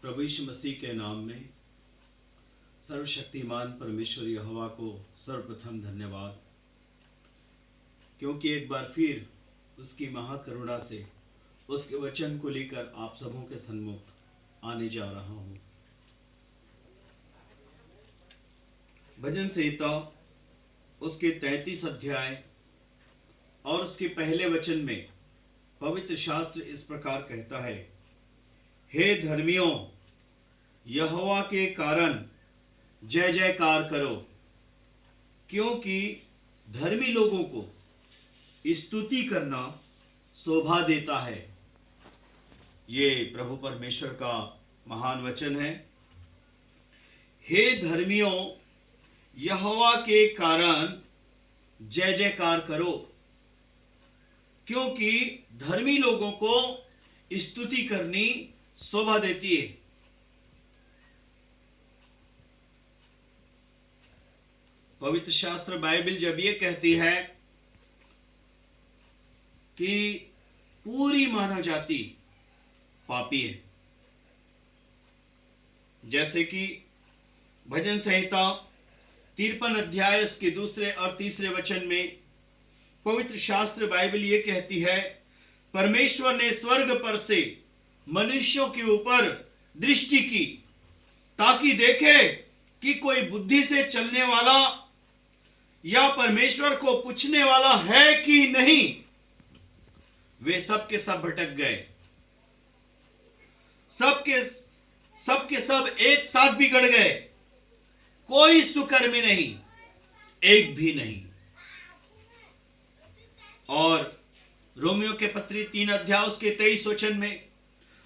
प्रभु यीशु मसीह के नाम में सर्वशक्तिमान परमेश्वर यहोवा को सर्वप्रथम धन्यवाद, क्योंकि एक बार फिर उसकी महाकरुणा से उसके वचन को लेकर आप सबों के सन्मुख आने जा रहा हूँ। भजन संहिता उसके 33 अध्याय और उसके पहले वचन में पवित्र शास्त्र इस प्रकार कहता है, हे धर्मियों, यहोवा के कारण जय जयकार करो, क्योंकि धर्मी लोगों को स्तुति करना शोभा देता है। ये प्रभु परमेश्वर का महान वचन है। हे धर्मियों, यहोवा के कारण जय जयकार करो, क्योंकि धर्मी लोगों को स्तुति करनी शोभा देती है। पवित्र शास्त्र बाइबल जब ये कहती है कि पूरी मानव जाति पापी है, जैसे कि भजन संहिता 53 अध्याय उसके 2 और 3 वचन में पवित्र शास्त्र बाइबल ये कहती है, परमेश्वर ने स्वर्ग पर से मनुष्यों के ऊपर दृष्टि की ताकि देखे कि कोई बुद्धि से चलने वाला या परमेश्वर को पूछने वाला है कि नहीं। वे सब के सब भटक गए, सब के सब एक साथ बिगड़ गए, कोई सुकर्मी नहीं, एक भी नहीं। और रोमियो के पत्री 3 अध्याय उसके 23 वचन में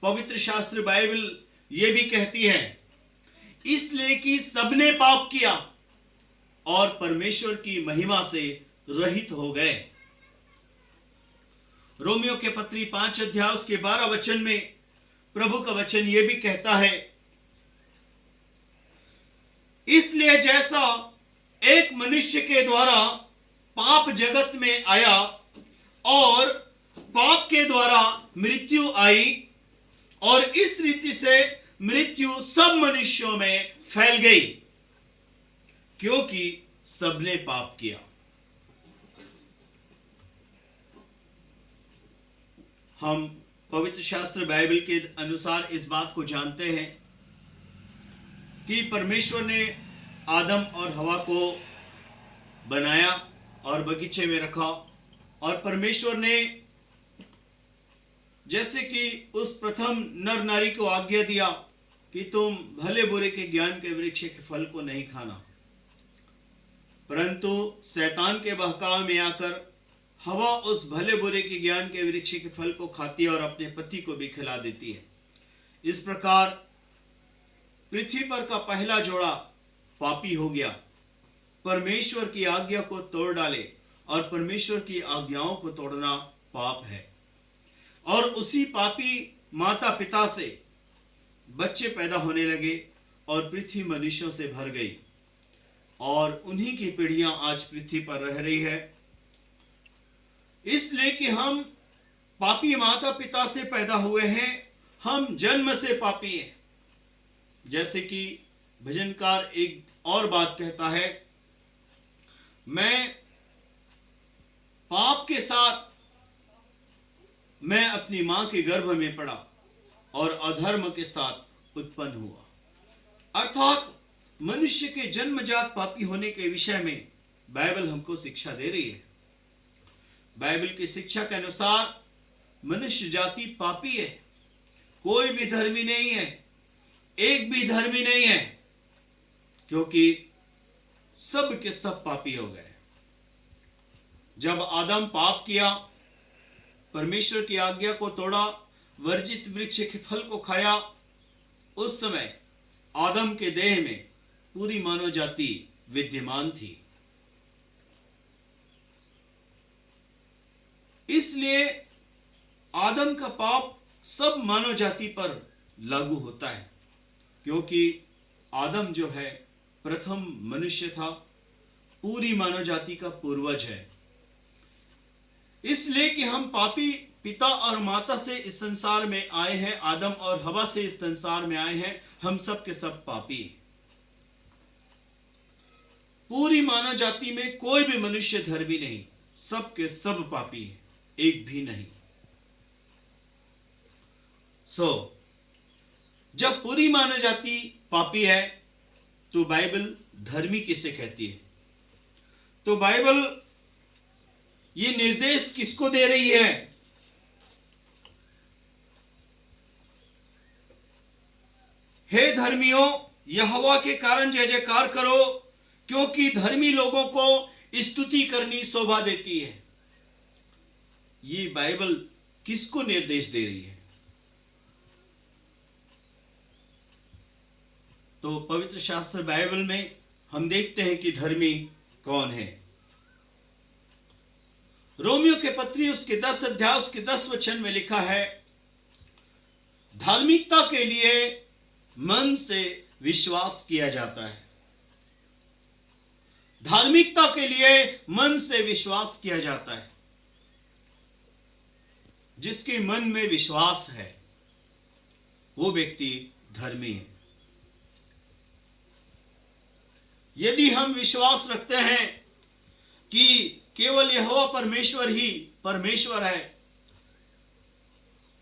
पवित्र शास्त्र बाइबल ये भी कहती है, इसलिए कि सबने पाप किया और परमेश्वर की महिमा से रहित हो गए। रोमियो के पत्री 5 अध्याय उसके 12 वचन में प्रभु का वचन ये भी कहता है, इसलिए जैसा एक मनुष्य के द्वारा पाप जगत में आया और पाप के द्वारा मृत्यु आई, और इस रीति से मृत्यु सब मनुष्यों में फैल गई, क्योंकि सबने पाप किया। हम पवित्र शास्त्र बाइबल के अनुसार इस बात को जानते हैं कि परमेश्वर ने आदम और हवा को बनाया और बगीचे में रखा, और परमेश्वर ने जैसे कि उस प्रथम नर नारी को आज्ञा दिया कि तुम भले बुरे के ज्ञान के वृक्ष के फल को नहीं खाना, परंतु शैतान के बहकावे में आकर हवा उस भले बुरे के ज्ञान के वृक्ष के फल को खाती है और अपने पति को भी खिला देती है। इस प्रकार पृथ्वी पर का पहला जोड़ा पापी हो गया, परमेश्वर की आज्ञा को तोड़ डाले, और परमेश्वर की आज्ञाओं को तोड़ना पाप है। और उसी पापी माता पिता से बच्चे पैदा होने लगे और पृथ्वी मनुष्यों से भर गई, और उन्हीं की पीढ़ियां आज पृथ्वी पर रह रही है। इसलिए कि हम पापी माता पिता से पैदा हुए हैं, हम जन्म से पापी हैं। जैसे कि भजनकार एक और बात कहता है, मैं पाप के साथ मैं अपनी मां के गर्भ में पड़ा और अधर्म के साथ उत्पन्न हुआ। अर्थात मनुष्य के जन्मजात पापी होने के विषय में बाइबल हमको शिक्षा दे रही है। बाइबल की शिक्षा के अनुसार मनुष्य जाति पापी है, कोई भी धर्मी नहीं है, एक भी धर्मी नहीं है, क्योंकि सब के सब पापी हो गए। जब आदम पाप किया, परमेश्वर की आज्ञा को तोड़ा, वर्जित वृक्ष के फल को खाया, उस समय आदम के देह में पूरी मानव जाति विद्यमान थी। इसलिए आदम का पाप सब मानव जाति पर लागू होता है, क्योंकि आदम जो है प्रथम मनुष्य था, पूरी मानव जाति का पूर्वज है। इसलिए कि हम पापी पिता और माता से इस संसार में आए हैं, आदम और हवा से इस संसार में आए हैं, हम सब के सब पापी। पूरी मानव जाति में कोई भी मनुष्य धर्मी नहीं, सब के सब पापी हैं, एक भी नहीं। जब पूरी मानव जाति पापी है तो बाइबल धर्मी किसे कहती है? तो बाइबल ये निर्देश किसको दे रही है? हे धर्मियों, यहोवा के कारण जय जयकार करो, क्योंकि धर्मी लोगों को स्तुति करनी शोभा देती है। ये बाइबल किसको निर्देश दे रही है? तो पवित्र शास्त्र बाइबल में हम देखते हैं कि धर्मी कौन है। रोमियो के पत्री उसके 10 अध्याय उसके 10 वचन में लिखा है, धार्मिकता के लिए मन से विश्वास किया जाता है। धार्मिकता के लिए मन से विश्वास किया जाता है। जिसके मन में विश्वास है वो व्यक्ति धर्मी है। यदि हम विश्वास रखते हैं कि केवल यहोवा परमेश्वर ही परमेश्वर है,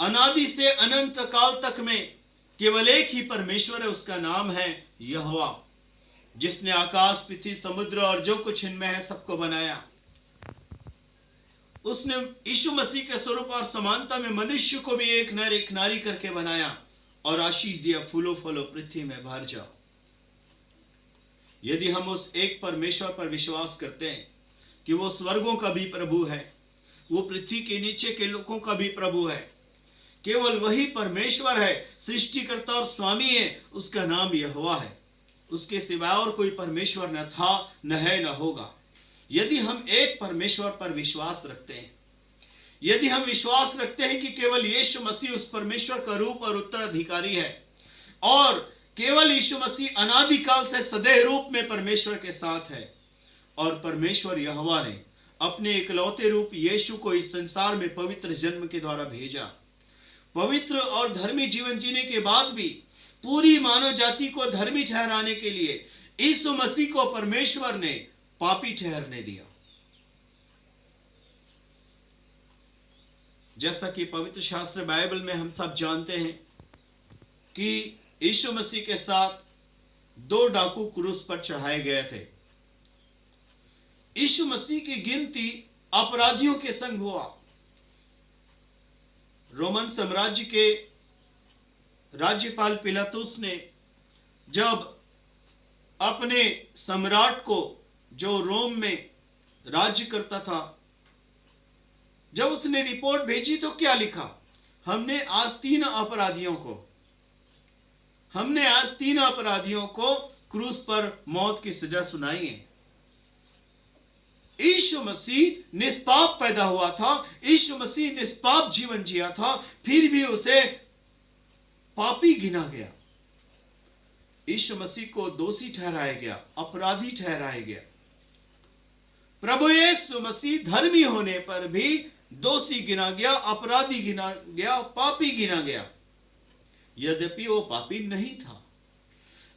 अनादि से अनंत काल तक में केवल एक ही परमेश्वर है, उसका नाम है यहोवा, जिसने आकाश, पृथ्वी, समुद्र और जो कुछ इनमें है सबको बनाया। उसने यीशु मसीह के स्वरूप और समानता में मनुष्य को भी एक नर एक नारी करके बनाया और आशीष दिया, फूलो फलो पृथ्वी में भर जाओ। यदि हम उस एक परमेश्वर पर विश्वास करते हैं कि वो स्वर्गों का भी प्रभु है, वो पृथ्वी के नीचे के लोगों का भी प्रभु है, केवल वही परमेश्वर है, सृष्टिकर्ता और स्वामी है, उसका नाम यहोवा है। उसके सिवाय और कोई परमेश्वर न था, न है, न होगा। यदि हम एक परमेश्वर पर विश्वास रखते हैं, यदि हम विश्वास रखते हैं कि केवल यीशु मसीह उस परमेश्वर का रूप और उत्तराधिकारी है और केवल यीशु मसीह अनादिकाल से सदैव रूप में परमेश्वर के साथ है और परमेश्वर यहोवा ने अपने इकलौते रूप यीशु को इस संसार में पवित्र जन्म के द्वारा भेजा। पवित्र और धर्मी जीवन जीने के बाद भी पूरी मानव जाति को धर्मी ठहराने के लिए यीशु मसीह को परमेश्वर ने पापी ठहरने दिया। जैसा कि पवित्र शास्त्र बाइबल में हम सब जानते हैं कि यीशु मसीह के साथ 2 डाकू क्रूस पर चढ़ाए गए थे। यीशु मसीह की गिनती अपराधियों के संग हुआ। रोमन साम्राज्य के राज्यपाल पिलातुस ने जब अपने सम्राट को, जो रोम में राज्य करता था, जब उसने रिपोर्ट भेजी तो क्या लिखा? हमने आज 3 अपराधियों को क्रूस पर मौत की सजा सुनाई है। यीशु मसीह निष्पाप पैदा हुआ था, यीशु मसीह निष्पाप जीवन जिया था, फिर भी उसे पापी गिना गया। यीशु मसीह को दोषी ठहराया गया, अपराधी ठहराया गया। प्रभु यीशु मसीह धर्मी होने पर भी दोषी गिना गया, अपराधी गिना गया, पापी गिना गया। यद्यपि वो पापी नहीं था।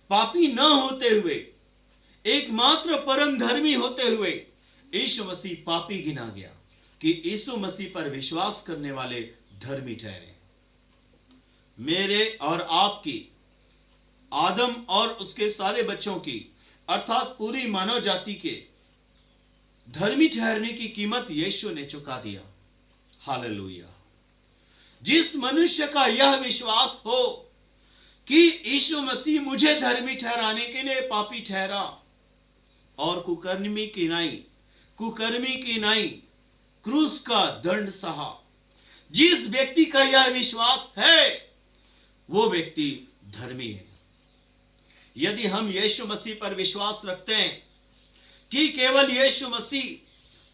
पापी न होते हुए, एकमात्र परम धर्मी होते हुए यीशु मसीह पापी गिना गया कि यीशु मसीह पर विश्वास करने वाले धर्मी ठहरे। मेरे और आपकी, आदम और उसके सारे बच्चों की, अर्थात पूरी मानव जाति के धर्मी ठहरने की कीमत यीशु ने चुका दिया। हालेलुया। जिस मनुष्य का यह विश्वास हो कि यीशु मसीह मुझे धर्मी ठहराने के लिए पापी ठहरा और कुकर्मी की नाई क्रूस का दंड सहा, जिस व्यक्ति का यह विश्वास है वो व्यक्ति धर्मी है। यदि हम यीशु मसीह पर विश्वास रखते हैं कि केवल यीशु मसीह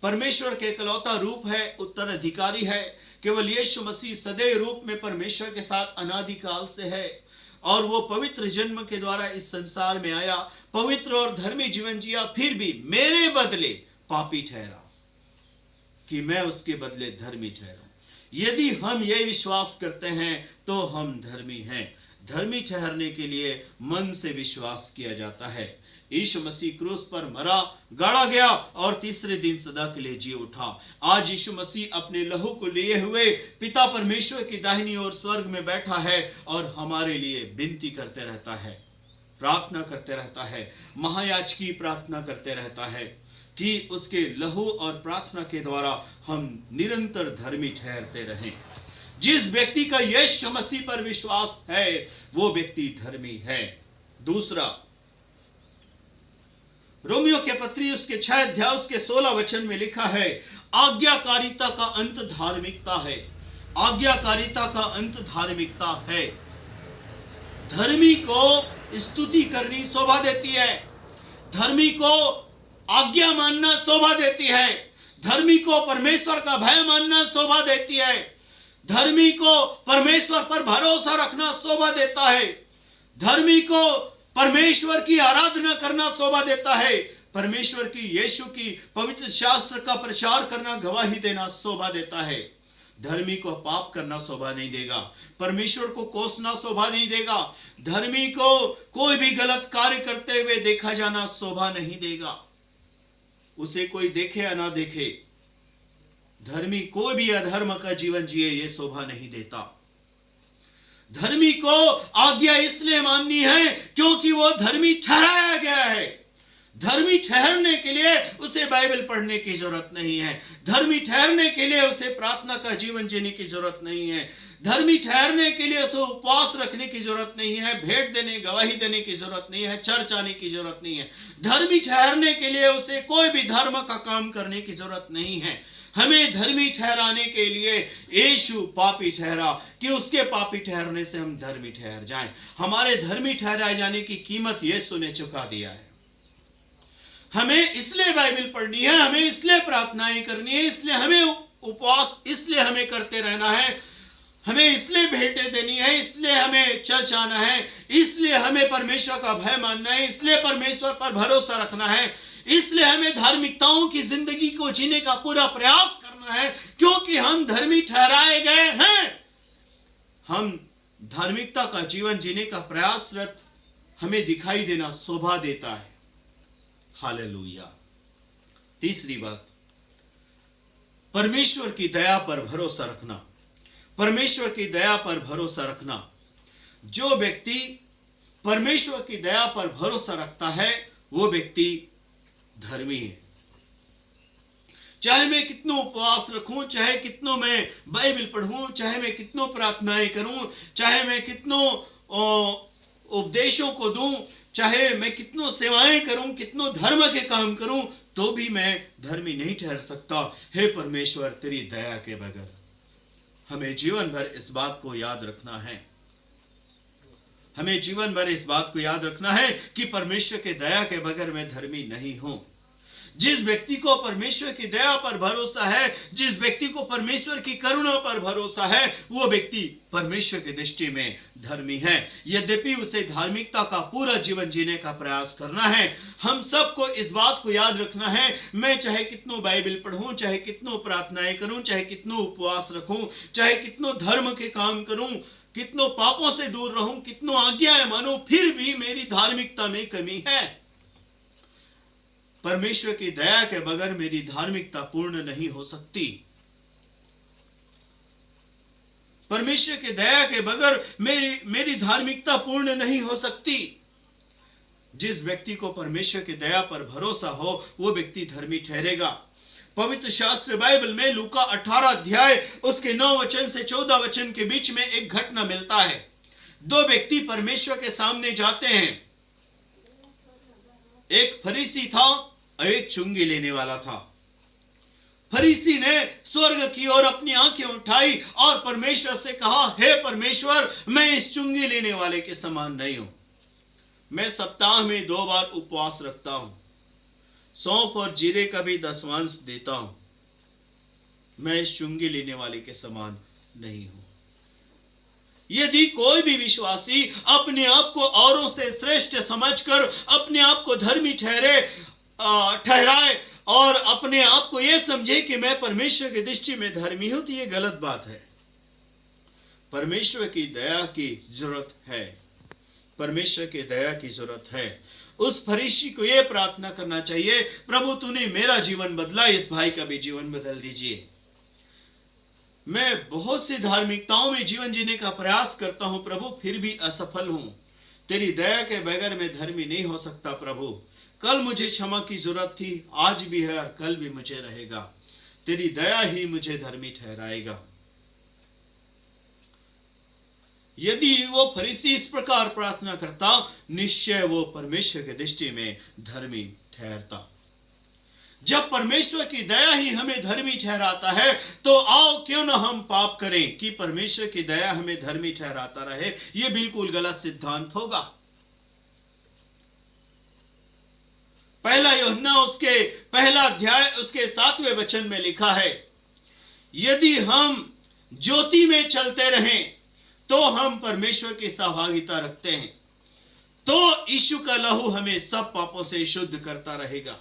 परमेश्वर के इकलौता रूप है, उत्तराधिकारी है, केवल यीशु मसीह सदैव रूप में परमेश्वर के साथ अनादिकाल से है और वो पवित्र जन्म के द्वारा इस संसार में आया, पवित्र और धर्मी जीवन जिया, फिर भी मेरे बदले पापी ठहरा कि मैं उसके बदले धर्मी ठहरा। यदि हम ये विश्वास करते हैं तो हम धर्मी हैं। धर्मी ठहरने के लिए मन से विश्वास किया जाता है। यीशु मसीह क्रूस पर मरा, गाड़ा गया और तीसरे दिन सदा के लिए जी उठा। आज यीशु मसीह अपने लहू को लिए हुए पिता परमेश्वर की दाहिनी ओर स्वर्ग में बैठा है और हमारे लिए विनती करते रहता है, प्रार्थना करते रहता है, महायाजकी प्रार्थना करते रहता है कि उसके लहू और प्रार्थना के द्वारा हम निरंतर धर्मी ठहरते रहें। जिस व्यक्ति का यीशु मसीह पर विश्वास है वो व्यक्ति धर्मी है। दूसरा, रोमियो के पत्री उसके 6 अध्याय उसके 16 वचन में लिखा है, आज्ञाकारिता का अंत धार्मिकता है। आज्ञाकारिता का अंत धार्मिकता है। धर्मी को स्तुति करनी शोभा देती है। धर्मी को आज्ञा मानना शोभा देती है। धर्मी को परमेश्वर का भय मानना शोभा देती है। धर्मी को परमेश्वर पर भरोसा रखना शोभा देता है। धर्मी को परमेश्वर की आराधना करना शोभा देता है। परमेश्वर की, यीशु की पवित्र शास्त्र का प्रचार करना, गवाही देना शोभा देता है। धर्मी को पाप करना शोभा नहीं देगा। परमेश्वर को कोसना शोभा नहीं देगा। धर्मी को कोई भी गलत कार्य करते हुए देखा जाना शोभा नहीं देगा। उसे कोई देखे या ना देखे, धर्मी कोई भी अधर्म का जीवन जिए ये शोभा नहीं देता। धर्मी को आज्ञा इसलिए माननी है क्योंकि वो धर्मी ठहराया गया है। धर्मी ठहरने के लिए उसे बाइबल पढ़ने की जरूरत नहीं है। धर्मी ठहरने के लिए उसे प्रार्थना का जीवन जीने की जरूरत नहीं है। धर्मी ठहरने के लिए उसे उपवास रखने की जरूरत नहीं है। भेंट देने, गवाही देने की जरूरत नहीं है। चर्च आने की जरूरत नहीं है। धर्मी ठहरने के लिए उसे कोई भी धर्म का काम करने की जरूरत नहीं है। हमें धर्मी ठहराने के लिए यीशु पापी ठहरा कि उसके पापी ठहरने से हम धर्मी ठहर जाएं। हमारे धर्मी ठहराए जाने की कीमत यीशु ने चुका दिया है। हमें इसलिए बाइबल पढ़नी है, हमें इसलिए प्रार्थनाएं करनी है, इसलिए हमें उपवास इसलिए हमें करते रहना है, हमें इसलिए भेंटें देनी है, इसलिए हमें चर्च आना है, इसलिए हमें परमेश्वर का भय मानना है, इसलिए परमेश्वर पर भरोसा रखना है, इसलिए हमें धार्मिकताओं की जिंदगी को जीने का पूरा प्रयास करना है क्योंकि हम धर्मी ठहराए गए हैं। हम धार्मिकता का जीवन जीने का प्रयासरत हमें दिखाई देना शोभा देता है। हालेलुया। तीसरी बात, परमेश्वर की दया पर भरोसा रखना। परमेश्वर की दया पर भरोसा रखना। जो व्यक्ति परमेश्वर की दया पर भरोसा रखता है वो व्यक्ति धर्मी है। चाहे मैं कितनों उपवास रखूं, चाहे कितनों मैं बाइबल पढ़ूं, चाहे मैं कितनों प्रार्थनाएं करूं, चाहे मैं कितनों उपदेशों को दूं, चाहे मैं कितनों सेवाएं करूं, कितनों धर्म के काम करूं, तो भी मैं धर्मी नहीं ठहर सकता। हे परमेश्वर, तेरी दया के बगैर। हमें जीवन भर इस बात को याद रखना है। हमें जीवन भर इस बात को याद रखना है कि परमेश्वर के दया के बगैर मैं धर्मी नहीं हूं। जिस व्यक्ति को परमेश्वर की दया पर भरोसा है, जिस व्यक्ति को परमेश्वर की करुणा पर भरोसा है, वो व्यक्ति परमेश्वर की दृष्टि में धर्मी है। यद्यपि उसे धार्मिकता का पूरा जीवन जीने का प्रयास करना है। हम सबको इस बात को याद रखना है, मैं चाहे कितनों बाइबल पढ़ूं, चाहे कितनों प्रार्थनाएं करूं, चाहे कितनों उपवास रखूं, चाहे कितनों धर्म के काम करूं, कितनों पापों से दूर रहूं, कितनों आज्ञाएं मानूं, फिर भी मेरी धार्मिकता में कमी है। परमेश्वर की दया के बगैर मेरी धार्मिकता पूर्ण नहीं हो सकती। परमेश्वर की दया के बगैर मेरी धार्मिकता पूर्ण नहीं हो सकती। जिस व्यक्ति को परमेश्वर की दया पर भरोसा हो वो व्यक्ति धर्मी ठहरेगा। पवित्र शास्त्र बाइबल में लूका 18 अध्याय उसके 9 वचन से 14 वचन के बीच में एक घटना मिलता है। दो व्यक्ति परमेश्वर के सामने जाते हैं। एक फरीसी था और एक चुंगी लेने वाला था। फरीसी ने स्वर्ग की ओर अपनी आंखें उठाई और परमेश्वर से कहा, हे परमेश्वर, मैं इस चुंगी लेने वाले के समान नहीं हूं। मैं सप्ताह में 2 बार उपवास रखता हूं, सौंफ और जीरे का भी दशमांश देता हूं। मैं इस चुंगी लेने वाले के समान नहीं हूं। यदि कोई भी विश्वासी अपने आप को औरों से श्रेष्ठ समझकर अपने आप को धर्मी ठहराए और अपने आप को यह समझे कि मैं परमेश्वर की दृष्टि में धर्मी हूं, तो यह गलत बात है। परमेश्वर की दया की जरूरत है, परमेश्वर की दया की जरूरत है। उस फरीसी को यह प्रार्थना करना चाहिए, प्रभु तूने मेरा जीवन बदला, इस भाई का भी जीवन बदल दीजिए। मैं बहुत सी धार्मिकताओं में जीवन जीने का प्रयास करता हूं प्रभु, फिर भी असफल हूं। तेरी दया के बगैर मैं धर्मी नहीं हो सकता प्रभु। कल मुझे क्षमा की जरूरत थी, आज भी है और कल भी मुझे रहेगा। तेरी दया ही मुझे धर्मी ठहराएगा। यदि वो फरीसी इस प्रकार प्रार्थना करता, निश्चय वो परमेश्वर की दृष्टि में धर्मी ठहरता। जब परमेश्वर की दया ही हमें धर्मी ठहराता है, तो आओ क्यों ना हम पाप करें कि परमेश्वर की दया हमें धर्मी ठहराता रहे। यह बिल्कुल गलत सिद्धांत होगा। पहला यूहन्ना उसके पहला अध्याय उसके 7वें वचन में लिखा है, यदि हम ज्योति में चलते रहें तो हम परमेश्वर की सहभागिता रखते हैं, तो यीशु का लहू हमें सब पापों से शुद्ध करता रहेगा।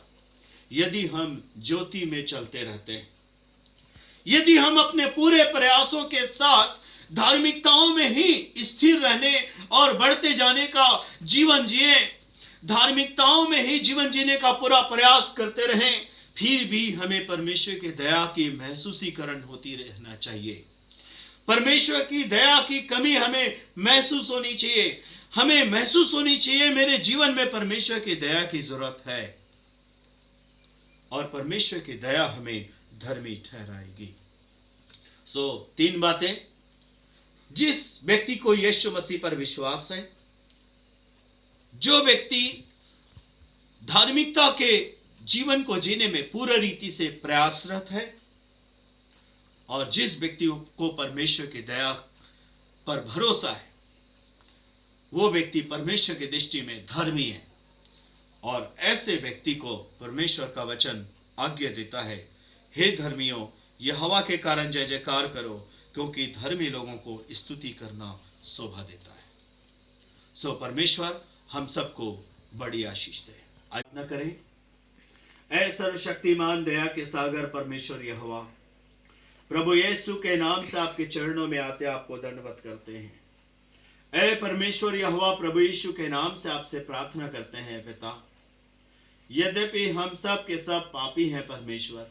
यदि हम ज्योति में चलते रहते हैं, यदि हम अपने पूरे प्रयासों के साथ धार्मिकताओं में ही स्थिर रहने और बढ़ते जाने का जीवन जिए, धार्मिकताओं में ही जीवन जीने का पूरा प्रयास करते रहें, फिर भी हमें परमेश्वर की दया की महसूसीकरण होती रहना चाहिए। परमेश्वर की दया की कमी हमें महसूस होनी चाहिए। हमें महसूस होनी चाहिए मेरे जीवन में परमेश्वर की दया की जरूरत है, और परमेश्वर की दया हमें धर्मी ठहराएगी। 3 बातें। जिस व्यक्ति को यीशु मसीह पर विश्वास है, जो व्यक्ति धार्मिकता के जीवन को जीने में पूर्ण रीति से प्रयासरत है, और जिस व्यक्ति को परमेश्वर की दया पर भरोसा है, वो व्यक्ति परमेश्वर की दृष्टि में धर्मी है। और ऐसे व्यक्ति को परमेश्वर का वचन आज्ञा देता है, हे धर्मियों, यहोवा के कारण जय जयकार करो, क्योंकि धर्मी लोगों को स्तुति करना शोभा देता है। परमेश्वर हम सबको बड़ी आशीष दे। आज्ञा करें। ऐ सर्वशक्तिमान दया के सागर परमेश्वर यहोवा, प्रभु यीशु के नाम से आपके चरणों में आते आपको दंडवत करते हैं। ऐ परमेश्वर यहोवा, प्रभु यीशु के नाम से आपसे प्रार्थना करते हैं पिता, यद्यपि हम सब के सब पापी हैं परमेश्वर,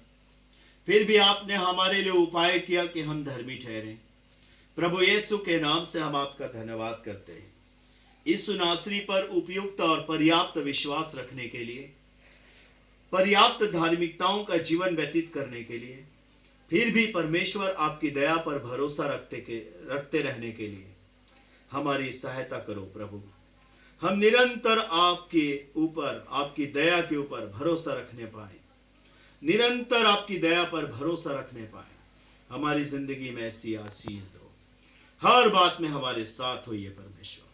फिर भी आपने हमारे लिए उपाय किया कि हम धर्मी ठहरें। प्रभु यीशु के नाम से हम आपका धन्यवाद करते हैं। यीशु नासरी पर उपयुक्त और पर्याप्त विश्वास रखने के लिए, पर्याप्त धार्मिकताओं का जीवन व्यतीत करने के लिए, फिर भी परमेश्वर आपकी दया पर भरोसा रखते रहने के लिए हमारी सहायता करो प्रभु। हम निरंतर आपके ऊपर, आपकी दया के ऊपर भरोसा रखने पाए, निरंतर आपकी दया पर भरोसा रखने पाए। हमारी जिंदगी में ऐसी आशीष दो, हर बात में हमारे साथ होइए परमेश्वर।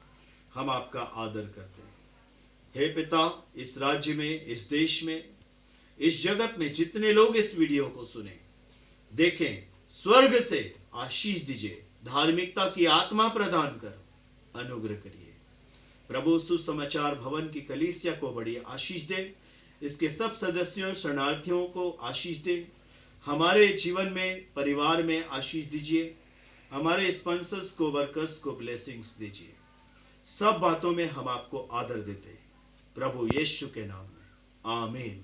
हम आपका आदर करते हैं। हे पिता, इस राज्य में, इस देश में, इस जगत में जितने लोग इस वीडियो को सुने, देखें, स्वर्ग से आशीष दीजिए, धार्मिकता की आत्मा प्रदान कर अनुग्रह करिए प्रभु। सुसमाचार भवन की कलीसिया को बड़ी आशीष दे, इसके सब सदस्यों शरणार्थियों को आशीष दे। हमारे जीवन में, परिवार में आशीष दीजिए। हमारे स्पॉन्सर्स को, वर्कर्स को ब्लेसिंग्स दीजिए। सब बातों में हम आपको आदर देते हैं प्रभु यीशु के नाम में, आमीन।